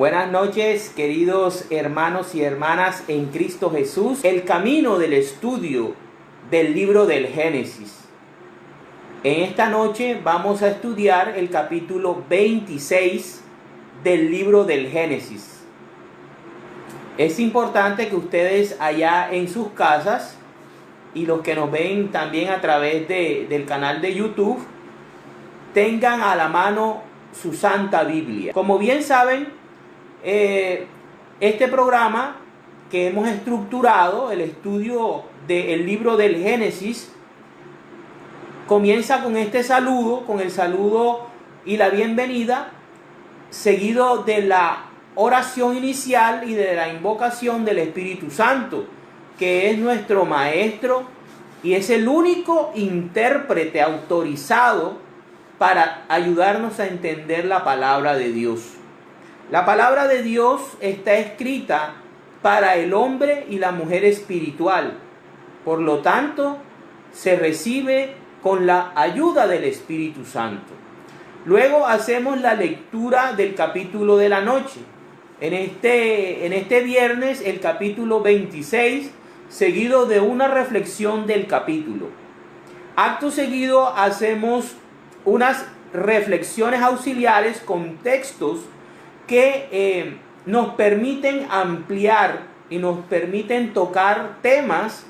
Buenas noches, queridos hermanos y hermanas en Cristo Jesús. El camino del estudio del libro del Génesis. En esta noche vamos a estudiar el capítulo 26 del libro del Génesis. Es importante que ustedes allá en sus casas y los que nos ven también a través del canal de YouTube tengan a la mano su Santa Biblia. Como bien saben, este programa que hemos estructurado, el estudio del libro del Génesis, comienza con este saludo, con el saludo y la bienvenida, seguido de la oración inicial y de la invocación del Espíritu Santo, que es nuestro maestro y es el único intérprete autorizado para ayudarnos a entender la palabra de Dios. La palabra de Dios está escrita para el hombre y la mujer espiritual. Por lo tanto, se recibe con la ayuda del Espíritu Santo. Luego hacemos la lectura del capítulo de la noche. En este viernes, el capítulo 26, seguido de una reflexión del capítulo. Acto seguido hacemos unas reflexiones auxiliares con textos que nos permiten ampliar y nos permiten tocar temas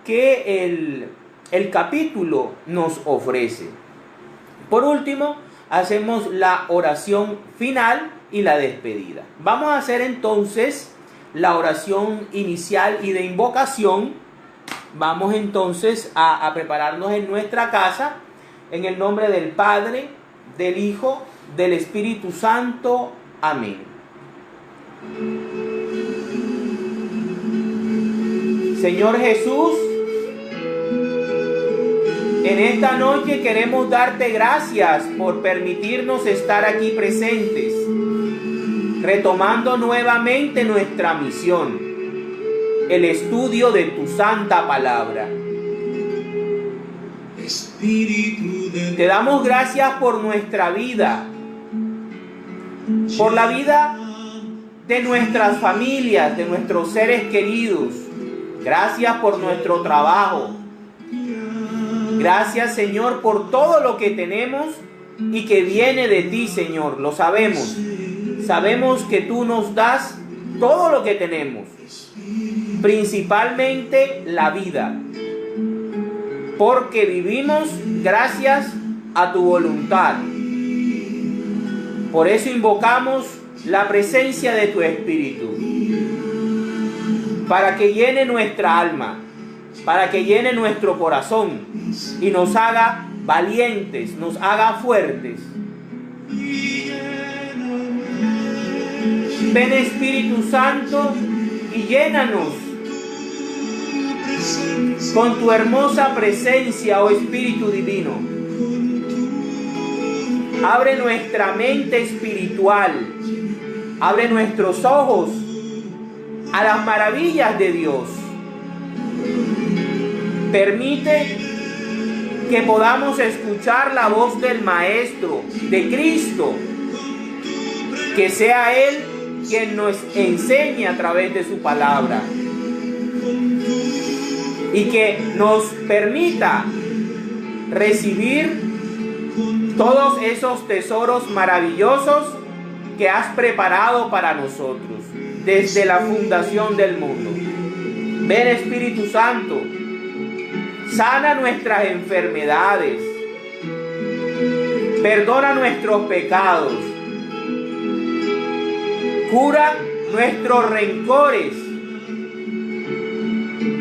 que el capítulo nos ofrece. Por último, hacemos la oración final y la despedida. Vamos a hacer entonces la oración inicial y de invocación. Vamos entonces a prepararnos en nuestra casa, en el nombre del Padre, del Hijo, del Espíritu Santo. Amén. Señor Jesús, en esta noche queremos darte gracias por permitirnos estar aquí presentes, retomando nuevamente nuestra misión, el estudio de tu santa palabra. Te damos gracias por nuestra vida, por la vida de nuestras familias, de nuestros seres queridos. Gracias por nuestro trabajo. Gracias, Señor, por todo lo que tenemos y que viene de ti, Señor. Lo sabemos. Sabemos que tú nos das todo lo que tenemos, principalmente la vida, porque vivimos gracias a tu voluntad. Por eso invocamos la presencia de tu Espíritu, para que llene nuestra alma, para que llene nuestro corazón y nos haga valientes, nos haga fuertes. Ven, Espíritu Santo, y llénanos con tu hermosa presencia, oh Espíritu Divino. Abre nuestra mente espiritual, abre nuestros ojos a las maravillas de Dios. Permite que podamos escuchar la voz del Maestro, de Cristo, que sea Él quien nos enseñe a través de su palabra y que nos permita recibir todos esos tesoros maravillosos que has preparado para nosotros desde la fundación del mundo. Ven, Espíritu Santo, sana nuestras enfermedades, perdona nuestros pecados, cura nuestros rencores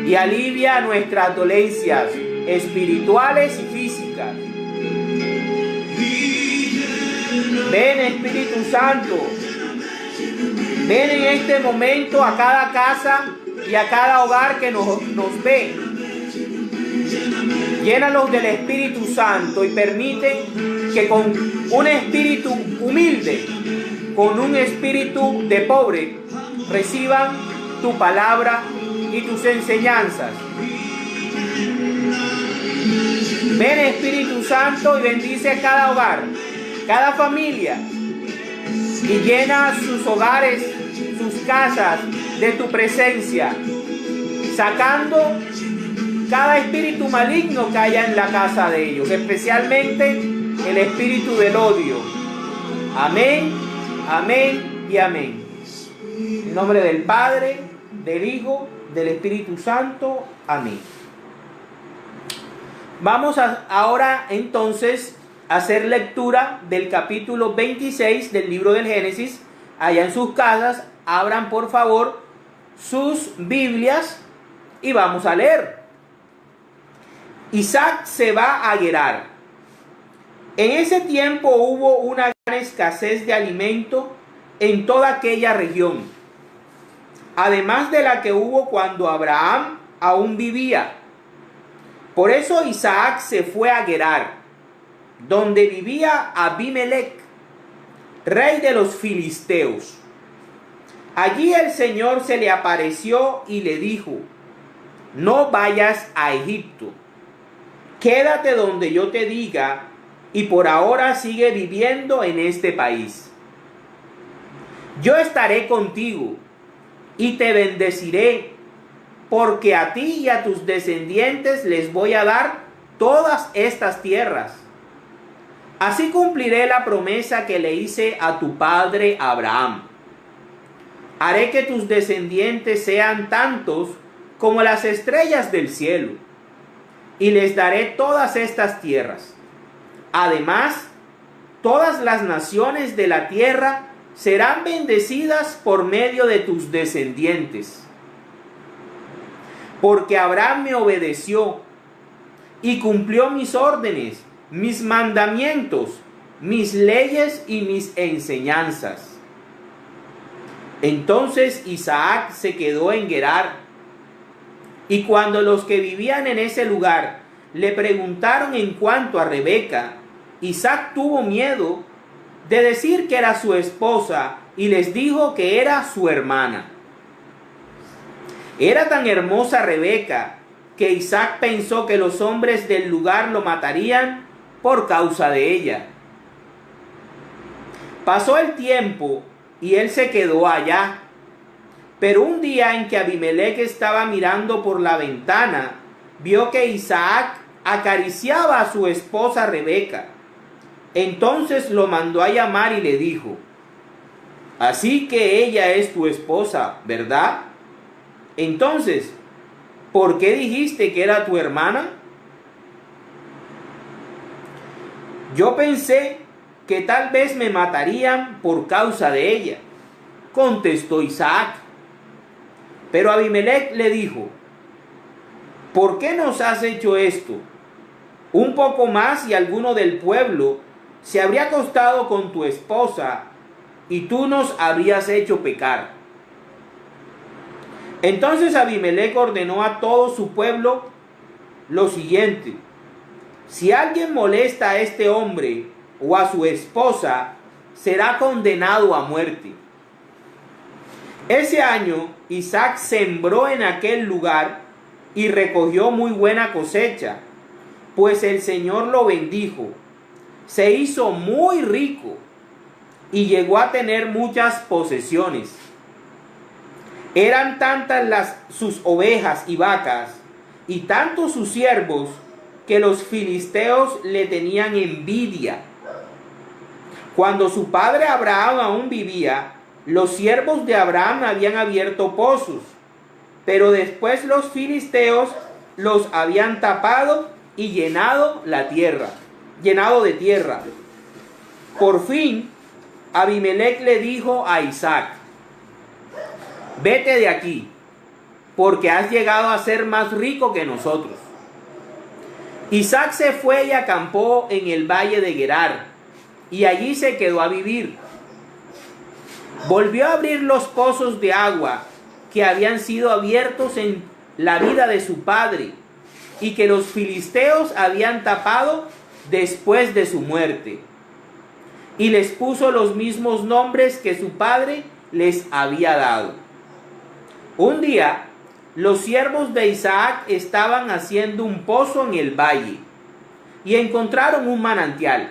y alivia nuestras dolencias espirituales y físicas. Ven, Espíritu Santo, ven en este momento a cada casa y a cada hogar que nos ve. Llénalos del Espíritu Santo y permite que con un espíritu humilde, con un espíritu de pobre, reciban tu palabra y tus enseñanzas. Ven, Espíritu Santo, y bendice a cada hogar, cada familia, y llena sus hogares, sus casas de tu presencia, sacando cada espíritu maligno que haya en la casa de ellos, especialmente el espíritu del odio. Amén, amén y amén. En nombre del Padre, del Hijo, del Espíritu Santo. Amén. Vamos ahora entonces a hacer lectura del capítulo 26 del libro del Génesis. Allá en sus casas, abran por favor sus Biblias y vamos a leer. Isaac se va a Gerar. En ese tiempo hubo una gran escasez de alimento en toda aquella región, además de la que hubo cuando Abraham aún vivía. Por eso Isaac se fue a Gerar, donde vivía Abimelec, rey de los filisteos. Allí el Señor se le apareció y le dijo: no vayas a Egipto, quédate donde yo te diga, y por ahora sigue viviendo en este país. Yo estaré contigo y te bendeciré, porque a ti y a tus descendientes les voy a dar todas estas tierras. Así cumpliré la promesa que le hice a tu padre Abraham. Haré que tus descendientes sean tantos como las estrellas del cielo, y les daré todas estas tierras. Además, todas las naciones de la tierra serán bendecidas por medio de tus descendientes. Porque Abraham me obedeció y cumplió mis órdenes, mis mandamientos, mis leyes y mis enseñanzas. Entonces Isaac se quedó en Gerar, y cuando los que vivían en ese lugar le preguntaron en cuanto a Rebeca, Isaac tuvo miedo de decir que era su esposa y les dijo que era su hermana. Era tan hermosa Rebeca que Isaac pensó que los hombres del lugar lo matarían por causa de ella. Pasó el tiempo y él se quedó allá. Pero un día en que Abimelec estaba mirando por la ventana, vio que Isaac acariciaba a su esposa Rebeca. Entonces lo mandó a llamar y le dijo: así que ella es tu esposa, ¿verdad? Entonces, ¿por qué dijiste que era tu hermana? Yo pensé que tal vez me matarían por causa de ella, contestó Isaac. Pero Abimelec le dijo: ¿por qué nos has hecho esto? Un poco más y alguno del pueblo se habría acostado con tu esposa y tú nos habrías hecho pecar. Entonces Abimelec ordenó a todo su pueblo lo siguiente: si alguien molesta a este hombre o a su esposa, será condenado a muerte. Ese año Isaac sembró en aquel lugar y recogió muy buena cosecha, pues el Señor lo bendijo. Se hizo muy rico y llegó a tener muchas posesiones. Eran tantas sus ovejas y vacas y tantos sus siervos que los filisteos le tenían envidia. Cuando su padre Abraham aún vivía, los siervos de Abraham habían abierto pozos, pero después los filisteos los habían tapado y llenado de tierra. Por fin, Abimelec le dijo a Isaac: vete de aquí, porque has llegado a ser más rico que nosotros. Isaac se fue y acampó en el valle de Gerar, y allí se quedó a vivir. Volvió a abrir los pozos de agua que habían sido abiertos en la vida de su padre y que los filisteos habían tapado después de su muerte. Y les puso los mismos nombres que su padre les había dado. Un día, los siervos de Isaac estaban haciendo un pozo en el valle y encontraron un manantial.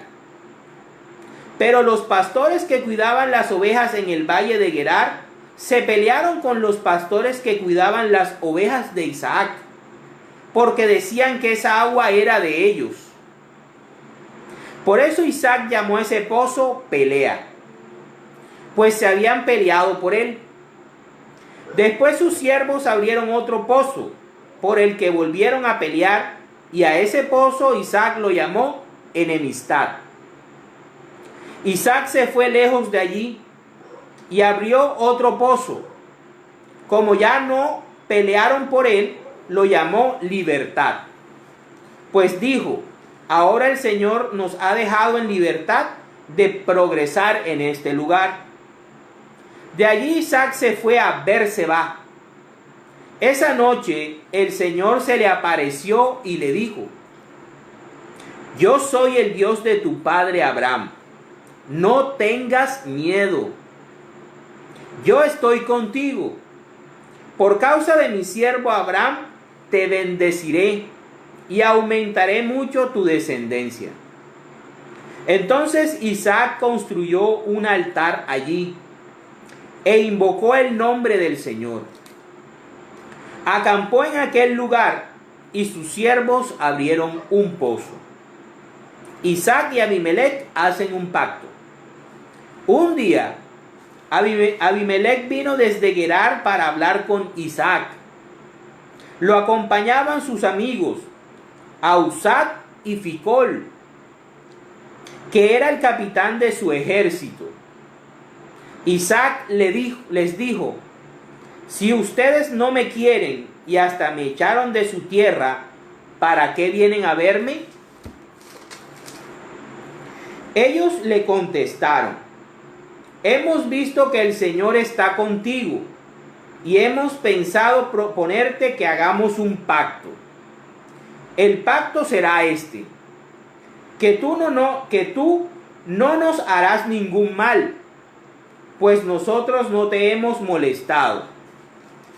Pero los pastores que cuidaban las ovejas en el valle de Gerar se pelearon con los pastores que cuidaban las ovejas de Isaac, porque decían que esa agua era de ellos. Por eso Isaac llamó a ese pozo Pelea, pues se habían peleado por él. Después sus siervos abrieron otro pozo, por el que volvieron a pelear, y a ese pozo Isaac lo llamó Enemistad. Isaac se fue lejos de allí y abrió otro pozo. Como ya no pelearon por él, lo llamó Libertad. Pues dijo: ahora el Señor nos ha dejado en libertad de progresar en este lugar. De allí Isaac se fue a Berseba. Esa noche el Señor se le apareció y le dijo: yo soy el Dios de tu padre Abraham. No tengas miedo. Yo estoy contigo. Por causa de mi siervo Abraham, te bendeciré y aumentaré mucho tu descendencia. Entonces Isaac construyó un altar allí e invocó el nombre del Señor. Acampó en aquel lugar y sus siervos abrieron un pozo. Isaac y Abimelech hacen un pacto. Un día, Abimelech vino desde Gerar para hablar con Isaac. Lo acompañaban sus amigos, Ahuzat y Ficol, que era el capitán de su ejército. Isaac les dijo: si ustedes no me quieren y hasta me echaron de su tierra, ¿para qué vienen a verme? Ellos le contestaron: hemos visto que el Señor está contigo y hemos pensado proponerte que hagamos un pacto. El pacto será este: que tú no nos harás ningún mal, pues nosotros no te hemos molestado.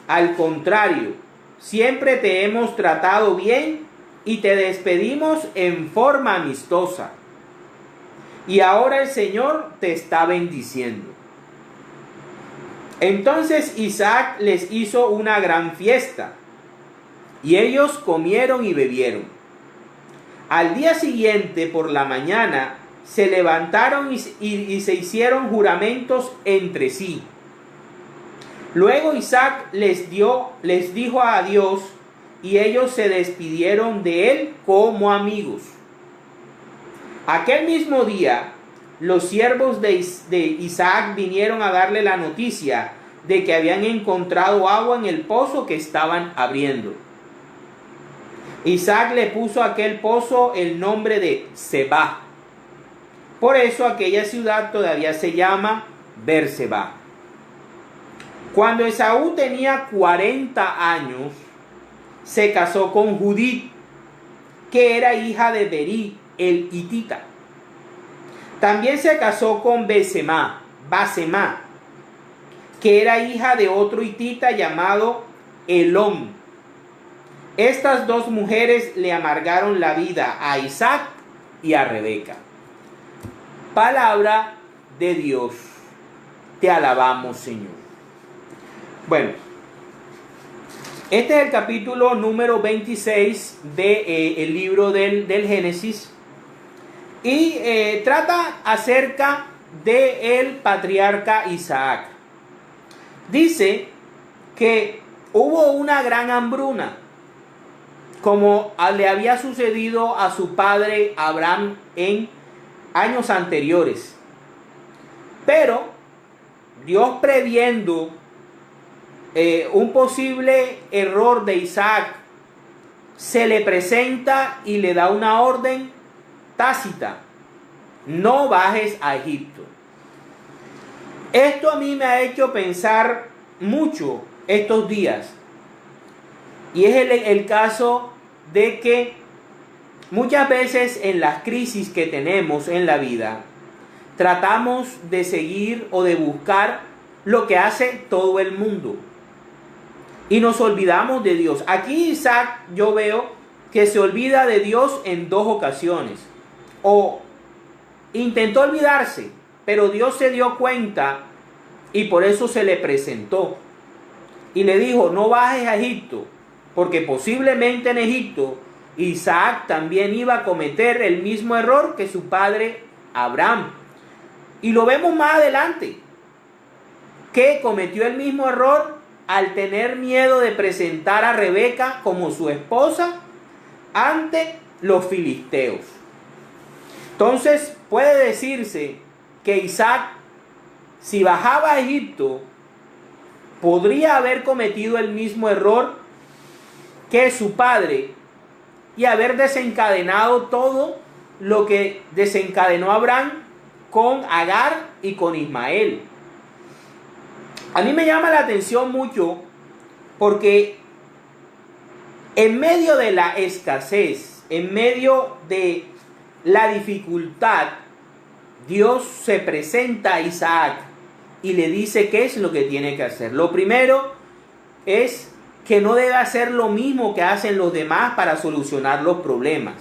Al contrario, siempre te hemos tratado bien y te despedimos en forma amistosa. Y ahora el Señor te está bendiciendo. Entonces Isaac les hizo una gran fiesta, y ellos comieron y bebieron. Al día siguiente por la mañana se levantaron y se hicieron juramentos entre sí. Luego Isaac les dijo adiós, y ellos se despidieron de él como amigos. Aquel mismo día, los siervos de Isaac vinieron a darle la noticia de que habían encontrado agua en el pozo que estaban abriendo. Isaac le puso a aquel pozo el nombre de Seba. Por eso aquella ciudad todavía se llama Berseba. Cuando Esaú tenía 40 años, se casó con Judith, que era hija de Berí, el hitita. También se casó con Basemá, que era hija de otro hitita llamado Elón. Estas dos mujeres le amargaron la vida a Isaac y a Rebeca. Palabra de Dios. Te alabamos, Señor. Bueno, este es el capítulo número 26 del libro del Génesis. Y trata acerca del patriarca Isaac. Dice que hubo una gran hambruna, como le había sucedido a su padre Abraham en años anteriores. Pero Dios, previendo un posible error de Isaac, se le presenta y le da una orden tácita: no bajes a Egipto. Esto a mí me ha hecho pensar mucho estos días, y es el caso de que muchas veces en las crisis que tenemos en la vida tratamos de seguir o de buscar lo que hace todo el mundo y nos olvidamos de Dios. Aquí Isaac, yo veo que se olvida de Dios en dos ocasiones. O intentó olvidarse, pero Dios se dio cuenta y por eso se le presentó. Y le dijo, no bajes a Egipto, porque posiblemente en Egipto Isaac también iba a cometer el mismo error que su padre Abraham. Y lo vemos más adelante, que cometió el mismo error al tener miedo de presentar a Rebeca como su esposa ante los filisteos. Entonces puede decirse que Isaac, si bajaba a Egipto, podría haber cometido el mismo error que su padre y haber desencadenado todo lo que desencadenó Abraham con Agar y con Ismael. A mí me llama la atención mucho porque en medio de la escasez, en medio de la dificultad, Dios se presenta a Isaac y le dice qué es lo que tiene que hacer. Lo primero es que no debe hacer lo mismo que hacen los demás para solucionar los problemas.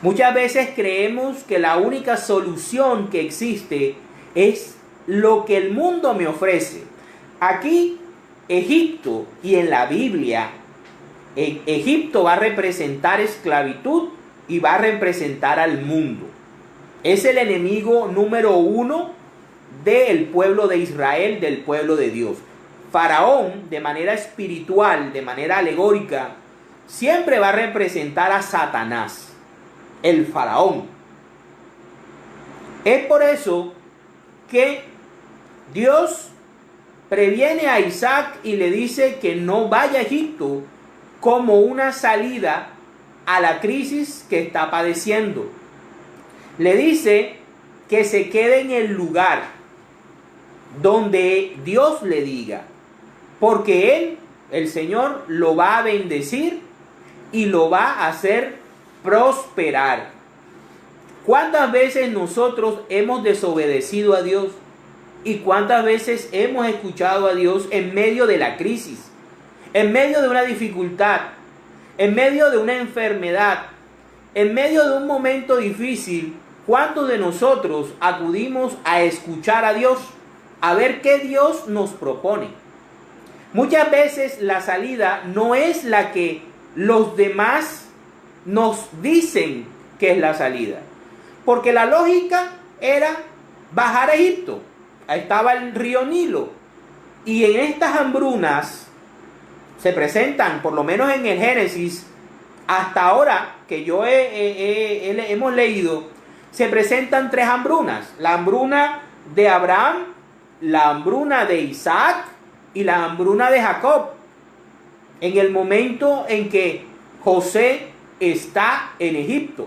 Muchas veces creemos que la única solución que existe es lo que el mundo me ofrece. Aquí, Egipto, y en la Biblia, Egipto va a representar esclavitud y va a representar al mundo. Es el enemigo número uno del pueblo de Israel, del pueblo de Dios. Faraón, de manera espiritual, de manera alegórica, siempre va a representar a Satanás, el faraón. Es por eso que Dios previene a Isaac y le dice que no vaya a Egipto como una salida a la crisis que está padeciendo. Le dice que se quede en el lugar donde Dios le diga, porque Él, el Señor, lo va a bendecir y lo va a hacer prosperar. ¿Cuántas veces nosotros hemos desobedecido a Dios? ¿Y cuántas veces hemos escuchado a Dios en medio de la crisis, en medio de una dificultad, en medio de una enfermedad, en medio de un momento difícil? ¿Cuántos de nosotros acudimos a escuchar a Dios, a ver qué Dios nos propone? Muchas veces la salida no es la que los demás nos dicen que es la salida, porque la lógica era bajar a Egipto. Ahí estaba el río Nilo, y en estas hambrunas se presentan, por lo menos en el Génesis, hasta ahora que yo hemos leído, se presentan tres hambrunas: la hambruna de Abraham, la hambruna de Isaac y la hambruna de Jacob, en el momento en que José está en Egipto.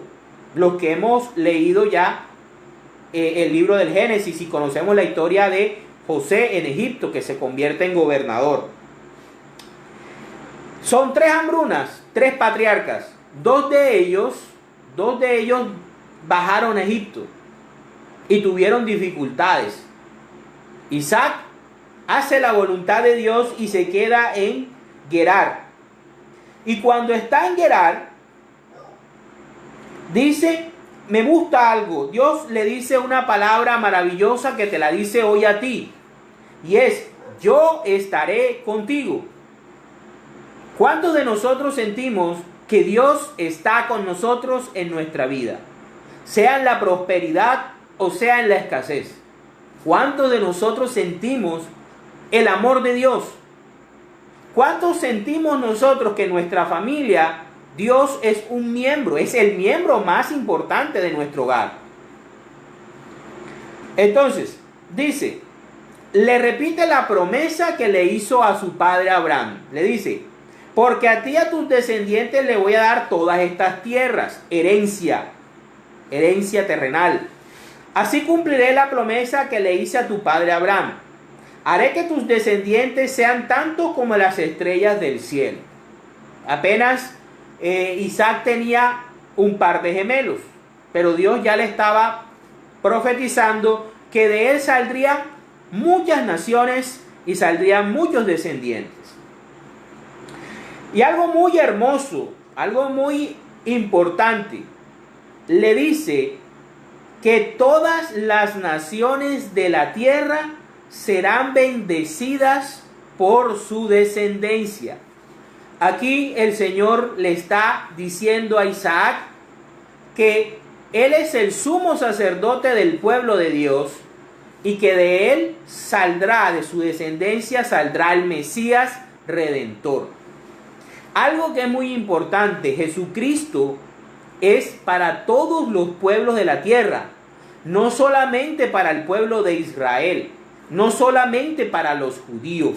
Los que hemos leído ya el libro del Génesis y conocemos la historia de José en Egipto, que se convierte en gobernador. Son tres hambrunas, tres patriarcas. Dos de ellos bajaron a Egipto y tuvieron dificultades. Isaac hace la voluntad de Dios y se queda en Gerar. Y cuando está en Gerar, dice, me gusta algo. Dios le dice una palabra maravillosa que te la dice hoy a ti. Y es, yo estaré contigo. ¿Cuántos de nosotros sentimos que Dios está con nosotros en nuestra vida? Sea en la prosperidad o sea en la escasez. ¿Cuántos de nosotros sentimos el amor de Dios? ¿Cuántos sentimos nosotros que en nuestra familia Dios es un miembro, es el miembro más importante de nuestro hogar? Entonces, dice, le repite la promesa que le hizo a su padre Abraham. Le dice, porque a ti y a tus descendientes le voy a dar todas estas tierras, herencia terrenal. Así cumpliré la promesa que le hice a tu padre Abraham. Haré que tus descendientes sean tantos como las estrellas del cielo. Apenas Isaac tenía un par de gemelos, pero Dios ya le estaba profetizando que de él saldrían muchas naciones y saldrían muchos descendientes. Y algo muy hermoso, algo muy importante, le dice que todas las naciones de la tierra serán bendecidas por su descendencia. Aquí el Señor le está diciendo a Isaac que él es el sumo sacerdote del pueblo de Dios y que de él saldrá, de su descendencia saldrá el Mesías Redentor. Algo que es muy importante, Jesucristo es para todos los pueblos de la tierra, no solamente para el pueblo de Israel, no solamente para los judíos.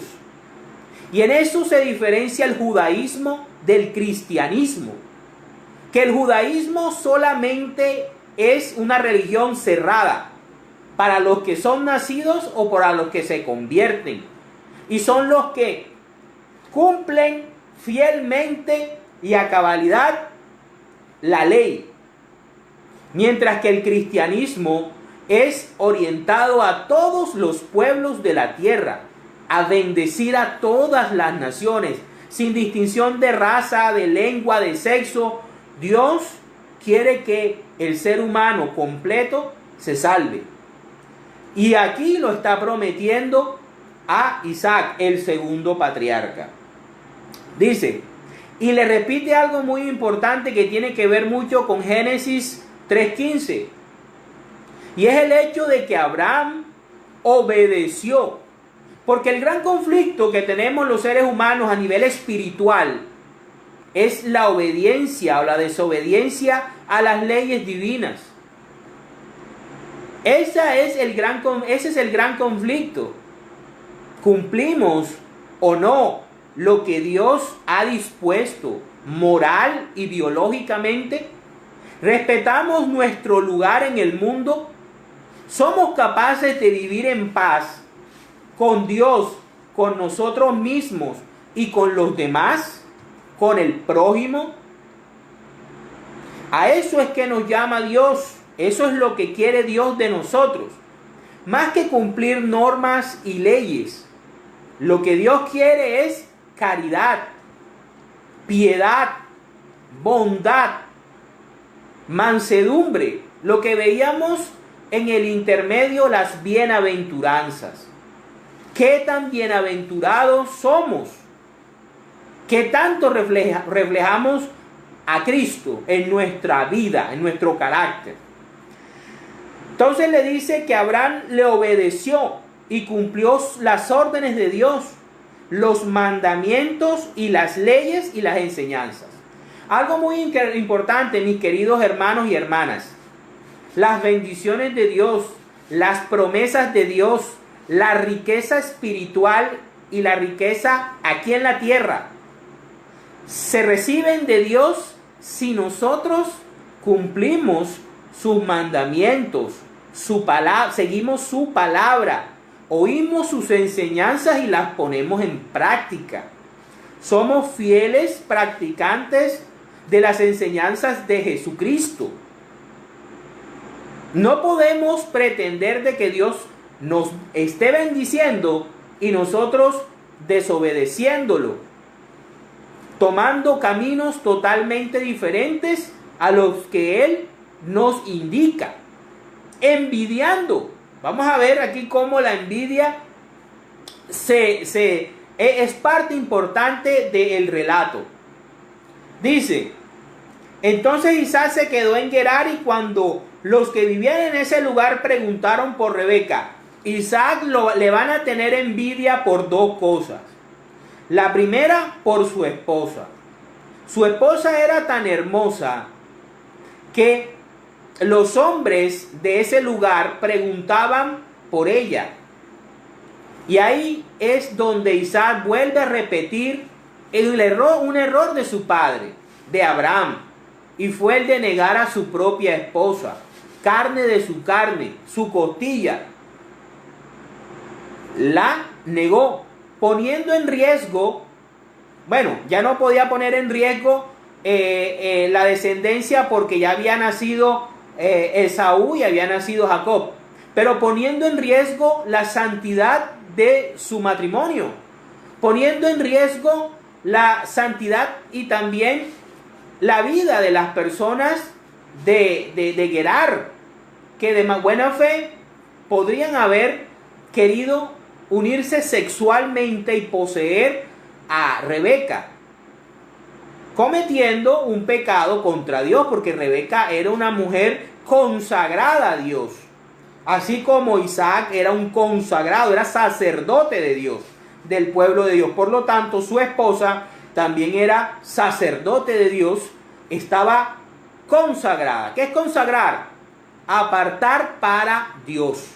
Y en eso se diferencia el judaísmo del cristianismo, que el judaísmo solamente es una religión cerrada para los que son nacidos o para los que se convierten, y son los que cumplen fielmente y a cabalidad la ley, mientras que el cristianismo es orientado a todos los pueblos de la tierra, a bendecir a todas las naciones, sin distinción de raza, de lengua, de sexo. Dios quiere que el ser humano completo se salve. Y aquí lo está prometiendo a Isaac, el segundo patriarca. Dice, y le repite algo muy importante que tiene que ver mucho con Génesis 3:15. Y es el hecho de que Abraham obedeció. Porque el gran conflicto que tenemos los seres humanos a nivel espiritual es la obediencia o la desobediencia a las leyes divinas. Ese es el gran conflicto. ¿Cumplimos o no lo que Dios ha dispuesto moral y biológicamente? ¿Respetamos nuestro lugar en el mundo? ¿Somos capaces de vivir en paz con Dios, con nosotros mismos y con los demás, con el prójimo? A eso es que nos llama Dios. Eso es lo que quiere Dios de nosotros. Más que cumplir normas y leyes, lo que Dios quiere es caridad, piedad, bondad, mansedumbre. Lo que veíamos en el intermedio, las bienaventuranzas. ¿Qué tan bienaventurados somos? ¿Qué tanto reflejamos a Cristo en nuestra vida, en nuestro carácter? Entonces le dice que Abraham le obedeció y cumplió las órdenes de Dios, los mandamientos y las leyes y las enseñanzas. Algo muy importante, mis queridos hermanos y hermanas. Las bendiciones de Dios, las promesas de Dios, la riqueza espiritual y la riqueza aquí en la tierra se reciben de Dios si nosotros cumplimos sus mandamientos, su palabra, seguimos su palabra, oímos sus enseñanzas y las ponemos en práctica. Somos fieles practicantes de las enseñanzas de Jesucristo. No podemos pretender de que Dios nos esté bendiciendo y nosotros desobedeciéndolo, tomando caminos totalmente diferentes a los que Él nos indica, envidiando. Vamos a ver aquí cómo la envidia es parte importante del relato. Dice, entonces Isaac se quedó en Gerar, y cuando los que vivían en ese lugar preguntaron por Rebeca, Isaac le van a tener envidia por dos cosas. La primera, por su esposa. Su esposa era tan hermosa que los hombres de ese lugar preguntaban por ella. Y ahí es donde Isaac vuelve a repetir un error de su padre, de Abraham, y fue el de negar a su propia esposa, carne de su carne, su costilla. La negó, poniendo en riesgo, ya no podía poner en riesgo la descendencia, porque ya había nacido Esaú y había nacido Jacob, pero poniendo en riesgo la santidad de su matrimonio, poniendo en riesgo la santidad y también la vida de las personas de Gerar. que de más buena fe podrían haber querido unirse sexualmente y poseer a Rebeca, cometiendo un pecado contra Dios, porque Rebeca era una mujer consagrada a Dios, así como Isaac era un consagrado, era sacerdote de Dios, del pueblo de Dios. Por lo tanto, su esposa también era sacerdote de Dios, estaba consagrada. ¿Qué es consagrar? Apartar para Dios.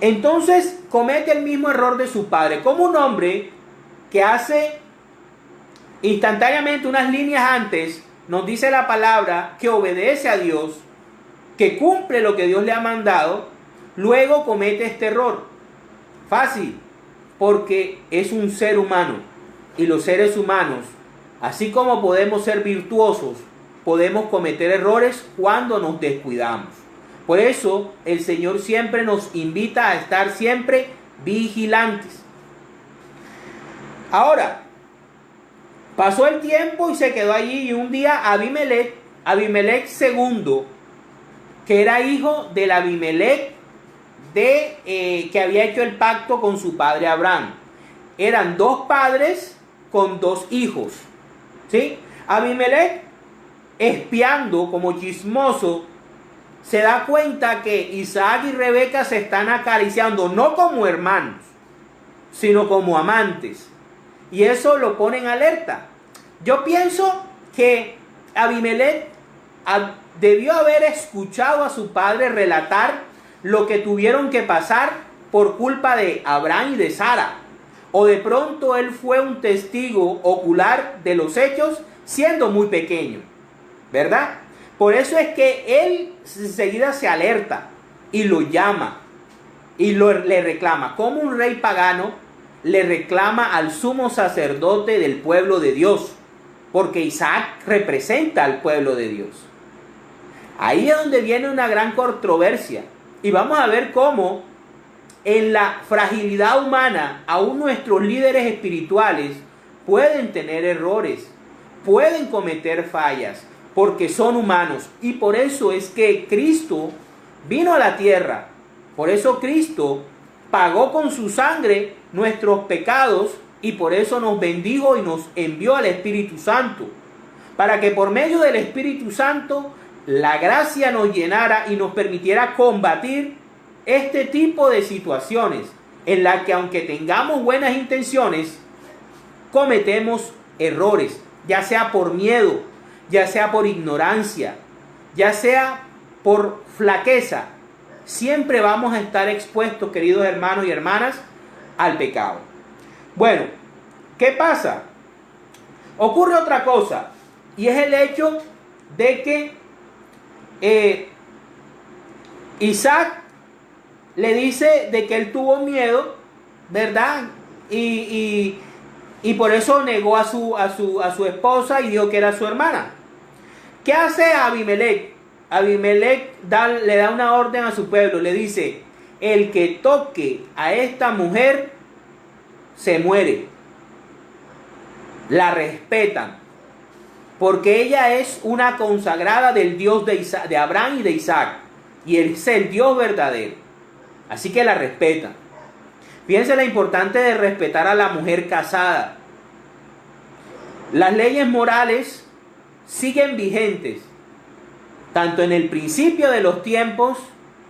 Entonces comete el mismo error de su padre, como un hombre que hace instantáneamente unas líneas antes, nos dice la palabra que obedece a Dios, que cumple lo que Dios le ha mandado, luego comete este error. Fácil, porque es un ser humano, y los seres humanos, así como podemos ser virtuosos, podemos cometer errores cuando nos descuidamos. Por eso el Señor siempre nos invita a estar siempre vigilantes. Ahora, pasó el tiempo y se quedó allí, y un día Abimelech II, que era hijo del Abimelech que había hecho el pacto con su padre Abraham. Eran dos padres con dos hijos, ¿sí? Abimelech, espiando como chismoso, se da cuenta que Isaac y Rebeca se están acariciando, no como hermanos, sino como amantes. Y eso lo pone en alerta. Yo pienso que Abimelech debió haber escuchado a su padre relatar lo que tuvieron que pasar por culpa de Abraham y de Sara. O de pronto él fue un testigo ocular de los hechos siendo muy pequeño, ¿verdad? Por eso es que él enseguida se alerta y lo llama y le reclama. Como un rey pagano le reclama al sumo sacerdote del pueblo de Dios, porque Isaac representa al pueblo de Dios. Ahí es donde viene una gran controversia, y vamos a ver cómo en la fragilidad humana aún nuestros líderes espirituales pueden tener errores, pueden cometer fallas, porque son humanos. Y por eso es que Cristo vino a la tierra. Por eso Cristo pagó con su sangre nuestros pecados, y por eso nos bendijo y nos envió al Espíritu Santo, para que por medio del Espíritu Santo la gracia nos llenara y nos permitiera combatir este tipo de situaciones en las que, aunque tengamos buenas intenciones, cometemos errores, ya sea por miedo, ya sea por ignorancia, ya sea por flaqueza. Siempre vamos a estar expuestos, queridos hermanos y hermanas, al pecado. Bueno, ¿qué pasa? Ocurre otra cosa, y es el hecho de que Isaac le dice de que él tuvo miedo, ¿verdad? Y por eso negó a su esposa y dijo que era su hermana. ¿Qué hace Abimelech? Abimelech le da una orden a su pueblo, le dice: el que toque a esta mujer se muere. La respetan, porque ella es una consagrada del Dios de Abraham y de Isaac, y él es el Dios verdadero. Así que la respetan. Fíjense la importancia de respetar a la mujer casada. Las leyes morales siguen vigentes, tanto en el principio de los tiempos,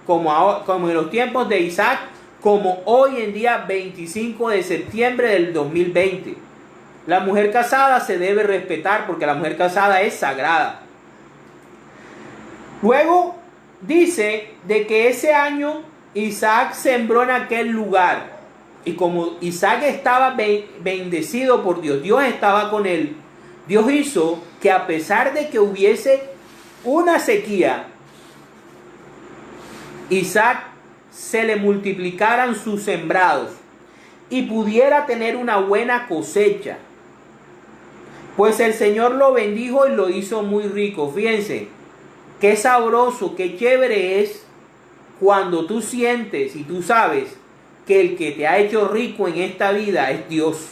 como en los tiempos de Isaac, como hoy en día, 25 de septiembre del 2020. La mujer casada se debe respetar, porque la mujer casada es sagrada. Luego dice de que ese año Isaac sembró en aquel lugar, y como Isaac estaba bendecido por Dios, Dios estaba con él, Dios hizo que, a pesar de que hubiese una sequía, Isaac se le multiplicaran sus sembrados y pudiera tener una buena cosecha. Pues el Señor lo bendijo y lo hizo muy rico. Fíjense, qué sabroso, qué chévere es cuando tú sientes y tú sabes que el que te ha hecho rico en esta vida es Dios.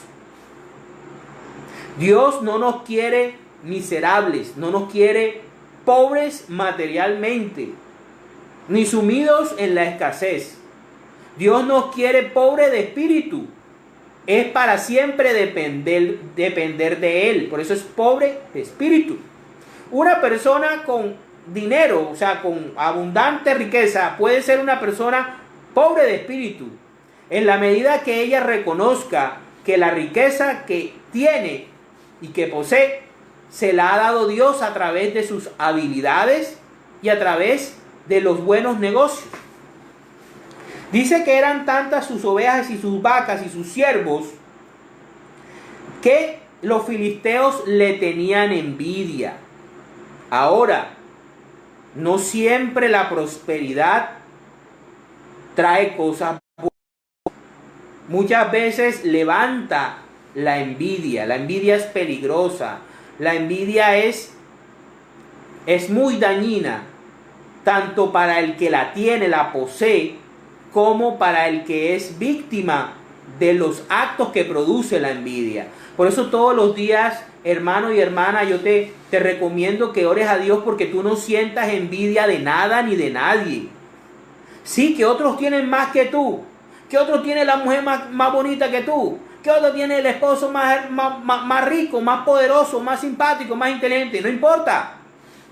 Dios no nos quiere miserables, no nos quiere pobres materialmente. ni sumidos en la escasez. Dios nos quiere pobre de espíritu. Es para siempre depender de Él. Por eso es pobre de espíritu. Una persona con dinero, o sea, con abundante riqueza, puede ser una persona pobre de espíritu, en la medida que ella reconozca que la riqueza que tiene y que posee se la ha dado Dios a través de sus habilidades y a través de los buenos negocios. Dice que eran tantas sus ovejas y sus vacas y sus siervos que los filisteos le tenían envidia. Ahora, no siempre la prosperidad trae cosas buenas. Muchas veces levanta la envidia. La envidia es peligrosa. La envidia es muy dañina, tanto para el que la tiene, la posee, como para el que es víctima de los actos que produce la envidia. Por eso todos los días, hermano y hermana, yo te recomiendo que ores a Dios porque tú no sientas envidia de nada ni de nadie. Sí, que otros tienen más que tú, que otro tiene la mujer más bonita que tú, que otro tiene el esposo más rico, más poderoso, más simpático, más inteligente. No importa.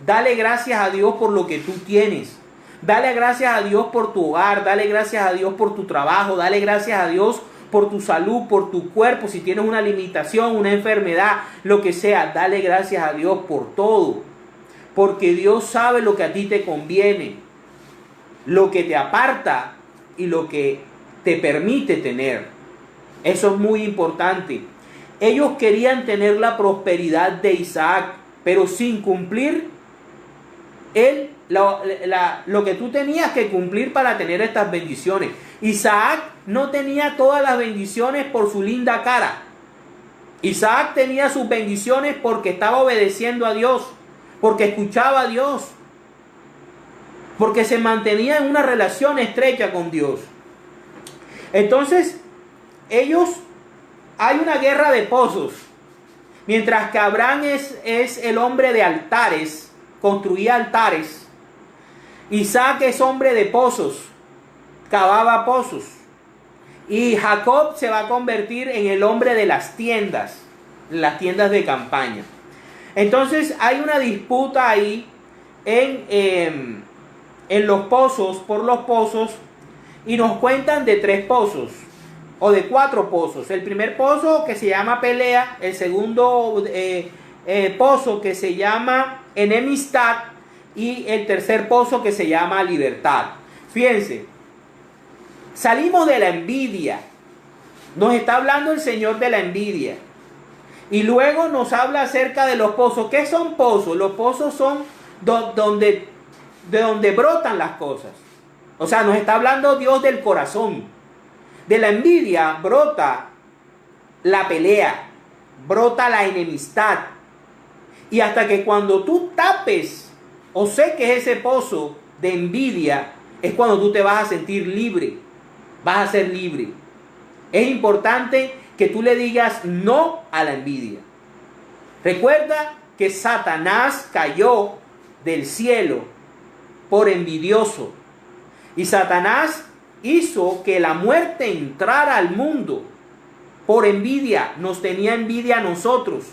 Dale gracias a Dios por lo que tú tienes. Dale gracias a Dios por tu hogar. Dale gracias a Dios por tu trabajo. Dale gracias a Dios por tu salud, por tu cuerpo. Si tienes una limitación, una enfermedad, lo que sea, dale gracias a Dios por todo. Porque Dios sabe lo que a ti te conviene, lo que te aparta y lo que te permite tener. Eso es muy importante. Ellos querían tener la prosperidad de Isaac, pero sin cumplir lo que tú tenías que cumplir para tener estas bendiciones. Isaac no tenía todas las bendiciones por su linda cara. Isaac tenía sus bendiciones porque estaba obedeciendo a Dios, porque escuchaba a Dios, porque se mantenía en una relación estrecha con Dios. Entonces, hay una guerra de pozos. Mientras que Abraham es el hombre de altares, construía altares. Isaac es hombre de pozos, cavaba pozos. Y Jacob se va a convertir en el hombre de las tiendas de campaña. Entonces hay una disputa ahí en los pozos, por los pozos, y nos cuentan de 3 pozos, o de 4 pozos. El primer pozo que se llama pelea, el segundo pozo que se llama enemistad, y el tercer pozo que se llama libertad. Fíjense, salimos de la envidia. Nos está hablando el Señor de la envidia. Y luego nos habla acerca de los pozos. ¿Qué son pozos? Los pozos son de donde brotan las cosas. O sea, nos está hablando Dios del corazón. De la envidia brota la pelea, brota la enemistad. Y hasta que cuando tú tapes o seques ese pozo de envidia, es cuando tú te vas a sentir libre. Vas a ser libre. Es importante que tú le digas no a la envidia. Recuerda que Satanás cayó del cielo por envidioso. Y Satanás hizo que la muerte entrara al mundo por envidia. Nos tenía envidia a nosotros.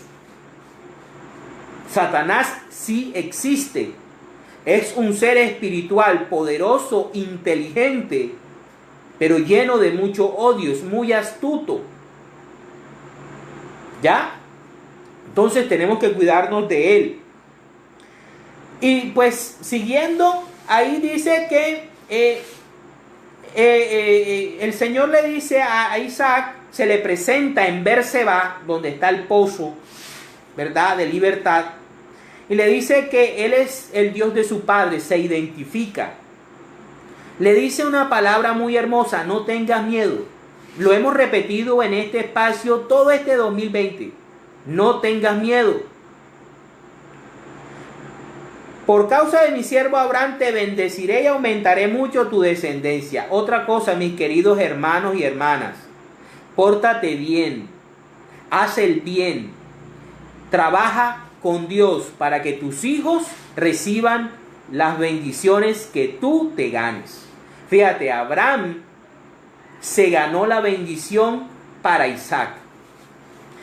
Satanás sí existe. Es un ser espiritual, poderoso, inteligente, pero lleno de mucho odio, es muy astuto. ¿Ya? Entonces tenemos que cuidarnos de él. Y pues siguiendo, ahí dice que el Señor le dice a Isaac, se le presenta en Berseba, donde está el pozo, ¿verdad?, de libertad. Y le dice que Él es el Dios de su padre, se identifica. Le dice una palabra muy hermosa, no tengas miedo. Lo hemos repetido en este espacio todo este 2020. No tengas miedo. Por causa de mi siervo Abraham te bendeciré y aumentaré mucho tu descendencia. Otra cosa, mis queridos hermanos y hermanas, pórtate bien, haz el bien, trabaja con Dios para que tus hijos reciban las bendiciones que tú te ganes. Fíjate, Abraham se ganó la bendición para Isaac.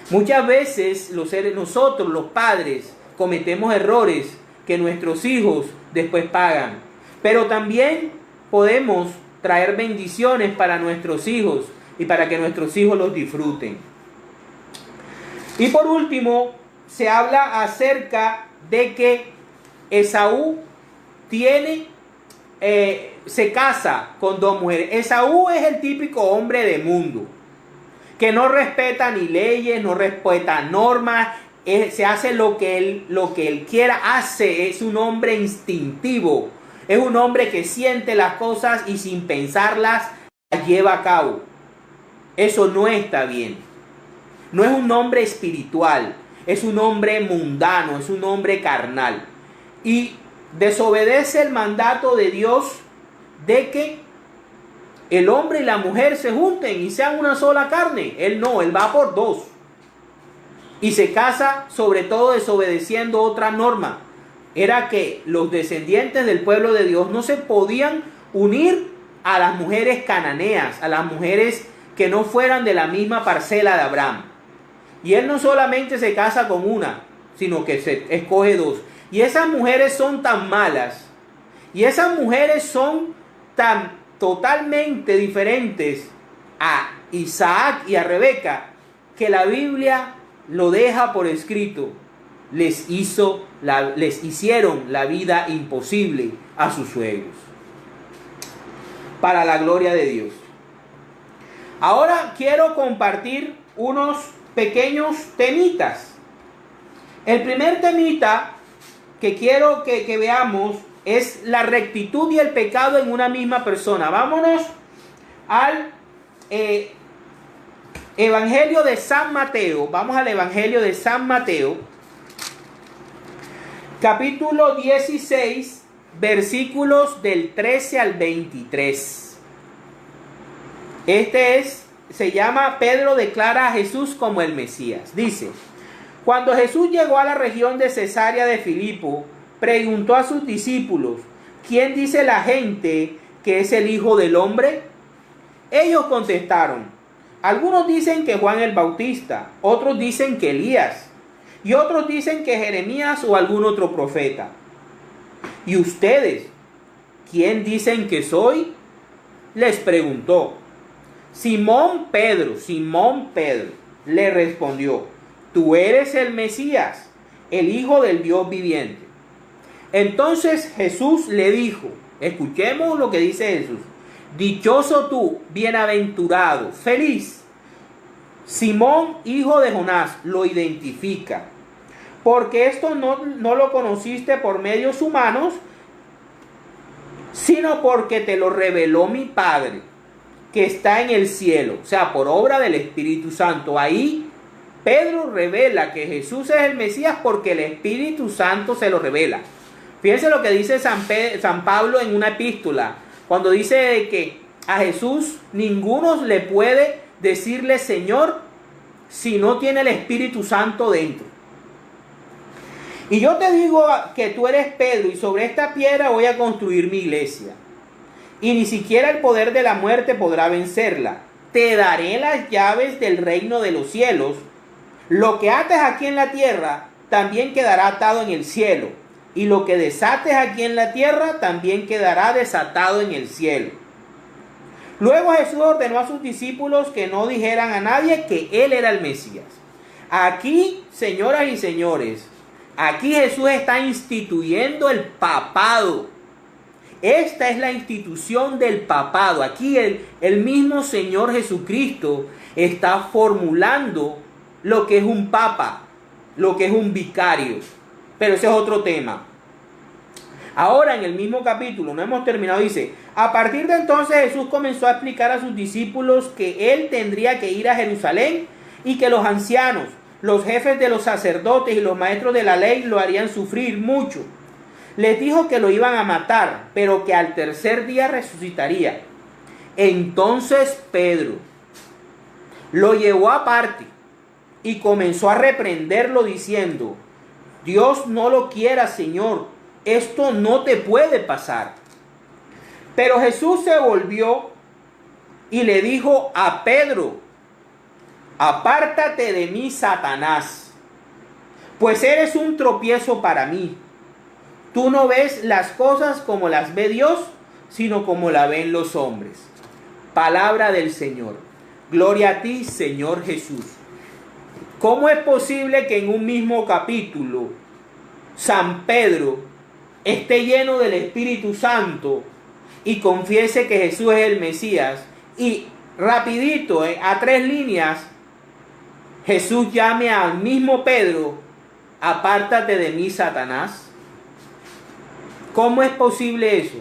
Muchas veces nosotros, los padres, cometemos errores que nuestros hijos después pagan. Pero también podemos traer bendiciones para nuestros hijos y para que nuestros hijos los disfruten. Y por último, se habla acerca de que Esaú se casa con dos mujeres. Esaú es el típico hombre de mundo, que no respeta ni leyes, no respeta normas, se hace lo que él quiera, es un hombre instintivo, es un hombre que siente las cosas y sin pensarlas las lleva a cabo. Eso no está bien. No es un hombre espiritual, es un hombre mundano, es un hombre carnal. Y desobedece el mandato de Dios de que el hombre y la mujer se junten y sean una sola carne. Él no, él va por dos. Y se casa sobre todo desobedeciendo otra norma. Era que los descendientes del pueblo de Dios no se podían unir a las mujeres cananeas, a las mujeres que no fueran de la misma parcela de Abraham. Y él no solamente se casa con una, sino que se escoge dos. Y esas mujeres son tan malas, y esas mujeres son tan totalmente diferentes a Isaac y a Rebeca, que la Biblia lo deja por escrito. Les hicieron la vida imposible a sus suegros, para la gloria de Dios. Ahora quiero compartir unos pequeños temitas. El primer temita que quiero que veamos es la rectitud y el pecado en una misma persona. Vámonos al Evangelio de San Mateo. Vamos al Evangelio de San Mateo, capítulo 16, versículos del 13 al 23. Se llama Pedro declara a Jesús como el Mesías. Dice: cuando Jesús llegó a la región de Cesarea de Filipo, preguntó a sus discípulos: ¿quién dice la gente que es el Hijo del Hombre? Ellos contestaron: algunos dicen que Juan el Bautista, otros dicen que Elías, y otros dicen que Jeremías o algún otro profeta. ¿Y ustedes, quién dicen que soy?, les preguntó. Simón Pedro le respondió: tú eres el Mesías, el Hijo del Dios viviente. Entonces Jesús le dijo, escuchemos lo que dice Jesús: dichoso tú, bienaventurado, feliz. Simón, hijo de Jonás, lo identifica, porque esto no lo conociste por medios humanos, sino porque te lo reveló mi Padre que está en el cielo, o sea, por obra del Espíritu Santo. Ahí Pedro revela que Jesús es el Mesías porque el Espíritu Santo se lo revela. Fíjense lo que dice San Pablo en una epístola, cuando dice que a Jesús ninguno le puede decirle Señor si no tiene el Espíritu Santo dentro. Y yo te digo que tú eres Pedro, y sobre esta piedra voy a construir mi iglesia, y ni siquiera el poder de la muerte podrá vencerla. Te daré las llaves del reino de los cielos. Lo que ates aquí en la tierra también quedará atado en el cielo, y lo que desates aquí en la tierra también quedará desatado en el cielo. Luego Jesús ordenó a sus discípulos que no dijeran a nadie que él era el Mesías. Aquí, señoras y señores, aquí Jesús está instituyendo el papado. Esta es la institución del papado. Aquí el mismo Señor Jesucristo está formulando lo que es un papa, lo que es un vicario. Pero ese es otro tema. Ahora en el mismo capítulo, no hemos terminado, dice: a partir de entonces Jesús comenzó a explicar a sus discípulos que él tendría que ir a Jerusalén y que los ancianos, los jefes de los sacerdotes y los maestros de la ley lo harían sufrir mucho. Les dijo que lo iban a matar, pero que al tercer día resucitaría. Entonces Pedro lo llevó aparte y comenzó a reprenderlo diciendo: Dios no lo quiera, Señor. esto no te puede pasar. Pero Jesús se volvió y le dijo a Pedro: apártate de mí, Satanás, pues eres un tropiezo para mí. Tú no ves las cosas como las ve Dios, sino como la ven los hombres. Palabra del Señor. Gloria a ti, Señor Jesús. ¿Cómo es posible que en un mismo capítulo San Pedro esté lleno del Espíritu Santo y confiese que Jesús es el Mesías, y rapidito, a 3 líneas, Jesús llame al mismo Pedro: apártate de mí, Satanás? ¿Cómo es posible eso?